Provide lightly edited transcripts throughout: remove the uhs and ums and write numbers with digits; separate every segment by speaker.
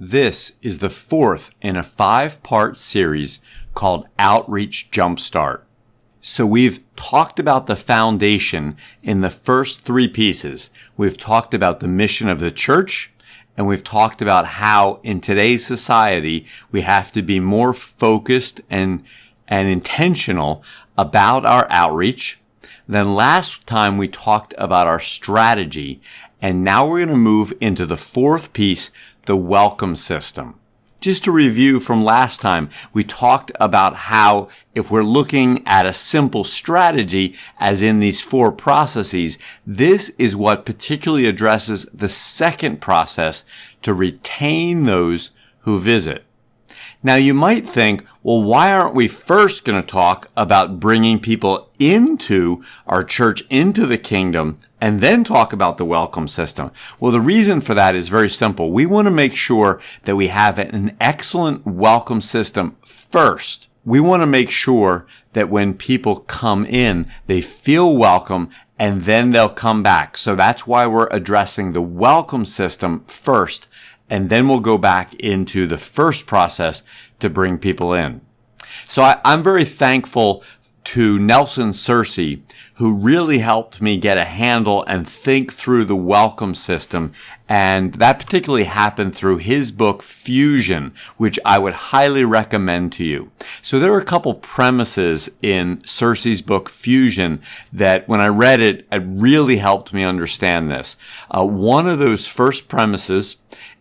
Speaker 1: This is the fourth in a 5-part series called Outreach Jumpstart. So we've talked about the foundation in the first 3 pieces. We've talked about the mission of the church, and we've talked about how in today's society we have to be more focused and intentional about our outreach. Then last time we talked about our strategy, and now we're going to move into the 4th piece, the welcome system. Just to review from last time, we talked about how if we're looking at a simple strategy, as in these 4 processes, this is what particularly addresses the 2nd process to retain those who visit. Now you might think, well, why aren't we first going to talk about bringing people into our church, into the kingdom, and then talk about the welcome system? Well, the reason for that is very simple. We want to make sure that we have an excellent welcome system first. We want to make sure that when people come in, they feel welcome and then they'll come back. So that's why we're addressing the welcome system first. And then we'll go back into the first process to bring people in. So I'm very thankful to Nelson Searcy, who really helped me get a handle and think through the welcome system. And that particularly happened through his book, Fusion, which I would highly recommend to you. So there are a couple premises in Searcy's book, Fusion, that when I read it, it really helped me understand this. One of those first premises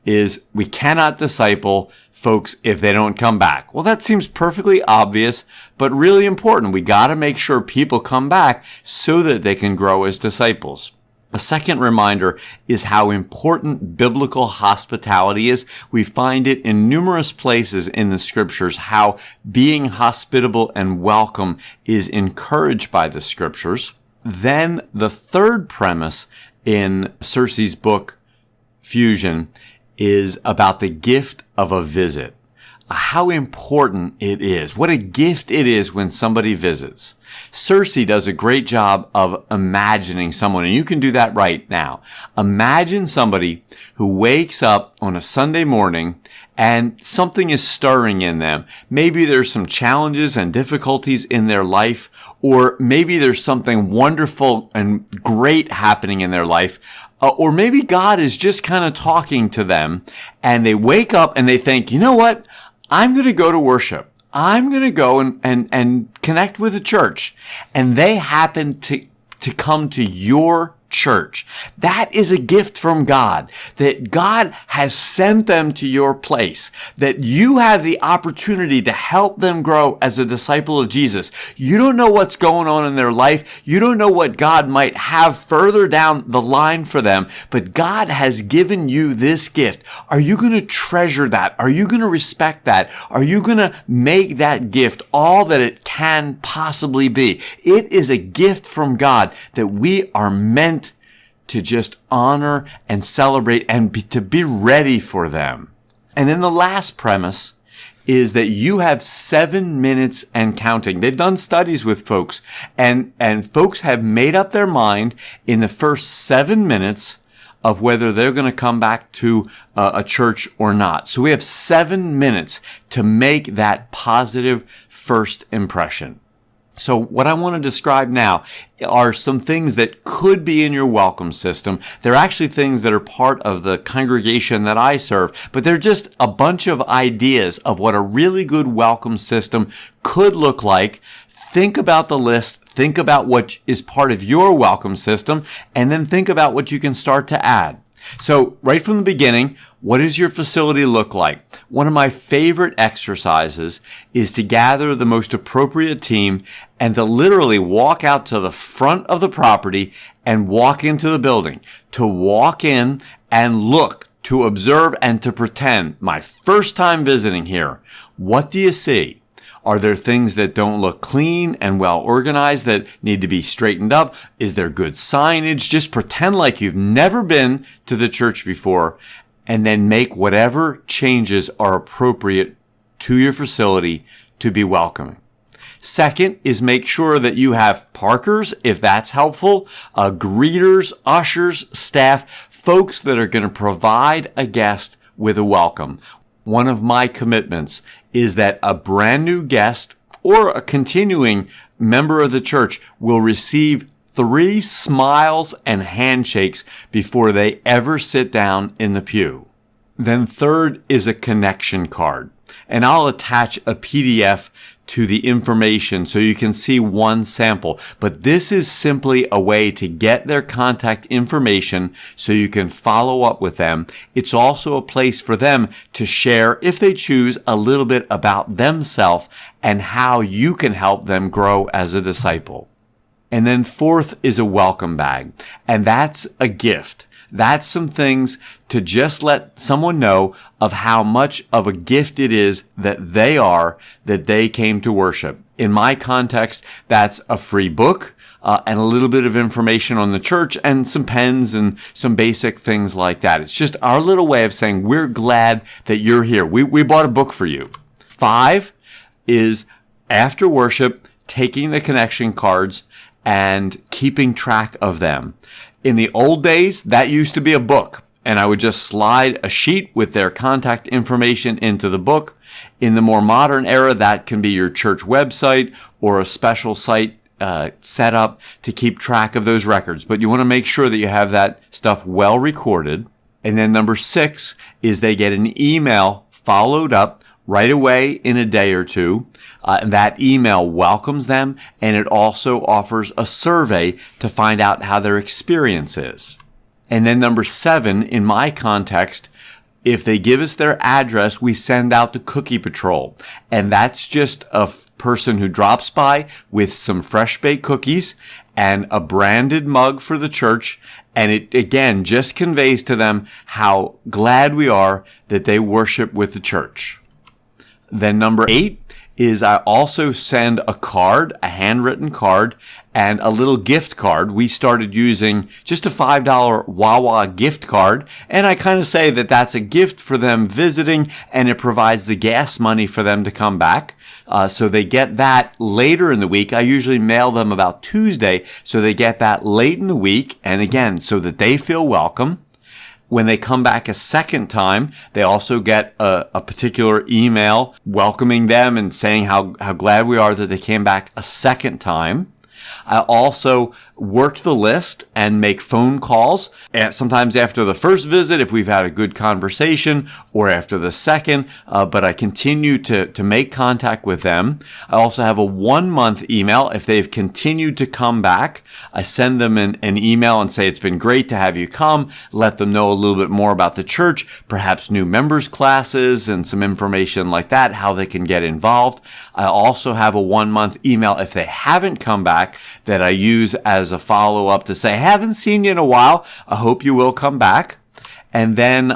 Speaker 1: is we cannot disciple folks if they don't come back. Well, that seems perfectly obvious, but really important. We got to make sure people come back so that they can grow as disciples. A second reminder is how important biblical hospitality is. We find it in numerous places in the scriptures, how being hospitable and welcome is encouraged by the scriptures. Then the third premise in Searcy's book, Fusion, is about the gift of a visit. How important it is. What a gift it is when somebody visits. Searcy does a great job of imagining someone, and you can do that right now. Imagine somebody who wakes up on a Sunday morning and something is stirring in them. Maybe there's some challenges and difficulties in their life, or maybe there's something wonderful and great happening in their life. Or maybe God is just kind of talking to them, and they wake up and they think, you know what? I'm going to go to worship. I'm going to go and connect with the church. And they happen to come to your church. That is a gift from God, that God has sent them to your place, that you have the opportunity to help them grow as a disciple of Jesus. You don't know what's going on in their life. You don't know what God might have further down the line for them, but God has given you this gift. Are you going to treasure that? Are you going to respect that? Are you going to make that gift all that it can possibly be? It is a gift from God that we are meant to just honor and celebrate and to be ready for them. And then the last premise is that you have 7 minutes and counting. They've done studies with folks, and folks have made up their mind in the first 7 minutes of whether they're going to come back to a church or not. So we have 7 minutes to make that positive first impression. So what I want to describe now are some things that could be in your welcome system. They're actually things that are part of the congregation that I serve, but they're just a bunch of ideas of what a really good welcome system could look like. Think about the list. Think about what is part of your welcome system, and then think about what you can start to add. So right from the beginning, what does your facility look like? One of my favorite exercises is to gather the most appropriate team and to literally walk out to the front of the property and walk into the building, to walk in and look, to observe and to pretend. My first time visiting here, what do you see? Are there things that don't look clean and well organized that need to be straightened up? Is there good signage? Just pretend like you've never been to the church before, and then make whatever changes are appropriate to your facility to be welcoming. Second is make sure that you have parkers, if that's helpful, greeters, ushers, staff, folks that are going to provide a guest with a welcome. One of my commitments is that a brand new guest or a continuing member of the church will receive 3 smiles and handshakes before they ever sit down in the pew. Then third is a connection card. And I'll attach a PDF to the information so you can see one sample. But this is simply a way to get their contact information so you can follow up with them. It's also a place for them to share, if they choose, a little bit about themselves and how you can help them grow as a disciple. And then fourth is a welcome bag. And that's a gift. That's some things to just let someone know of how much of a gift it is that they came to worship. In my context, that's a free book and a little bit of information on the church and some pens and some basic things like that. It's just our little way of saying we're glad that you're here. We bought a book for you. 5 is after worship, taking the connection cards and keeping track of them. In the old days, that used to be a book, and I would just slide a sheet with their contact information into the book. In the more modern era, that can be your church website or a special site set up to keep track of those records. But you want to make sure that you have that stuff well recorded. And then number 6 is they get an email followed up right away in a day or two. And that email welcomes them, and it also offers a survey to find out how their experience is. And then number 7, in my context, if they give us their address, we send out the cookie patrol. And that's just a person who drops by with some fresh baked cookies and a branded mug for the church. And it, again, just conveys to them how glad we are that they worship with the church. Then number 8 is I also send a card, a handwritten card, and a little gift card. We started using just a $5 Wawa gift card, and I kind of say that that's a gift for them visiting, and it provides the gas money for them to come back. So they get that later in the week. I usually mail them about Tuesday, so they get that late in the week, and again, so that they feel welcome. When they come back a second time, they also get a particular email welcoming them and saying how glad we are that they came back a second time. I also work the list and make phone calls, and sometimes after the first visit if we've had a good conversation, or after the second, but I continue to make contact with them. I also have a 1-month email. If they've continued to come back, I send them an email and say it's been great to have you come, let them know a little bit more about the church, perhaps new members classes and some information like that, how they can get involved. I also have a 1-month email if they haven't come back that I use as a follow-up to say, haven't seen you in a while. I hope you will come back. And then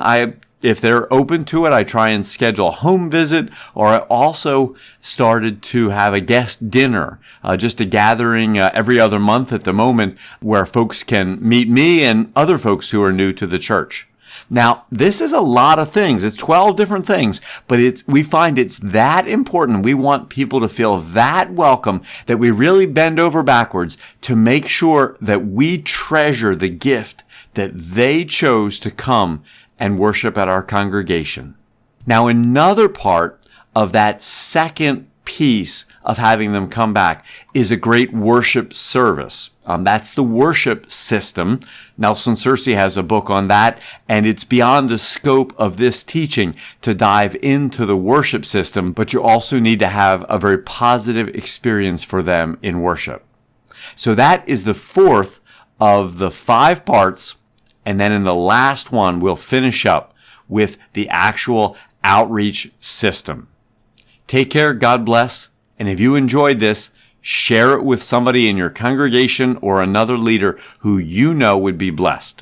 Speaker 1: if they're open to it, I try and schedule a home visit, or I also started to have a guest dinner, just a gathering every other month at the moment where folks can meet me and other folks who are new to the church. Now, this is a lot of things. It's 12 different things, but we find it's that important. We want people to feel that welcome that we really bend over backwards to make sure that we treasure the gift that they chose to come and worship at our congregation. Now, another part of that second piece of having them come back is a great worship service. That's the worship system. Nelson Searcy has a book on that, and it's beyond the scope of this teaching to dive into the worship system, but you also need to have a very positive experience for them in worship. So that is the fourth of the 5 parts, and then in the last one, we'll finish up with the actual outreach system. Take care, God bless, and if you enjoyed this, share it with somebody in your congregation or another leader who you know would be blessed.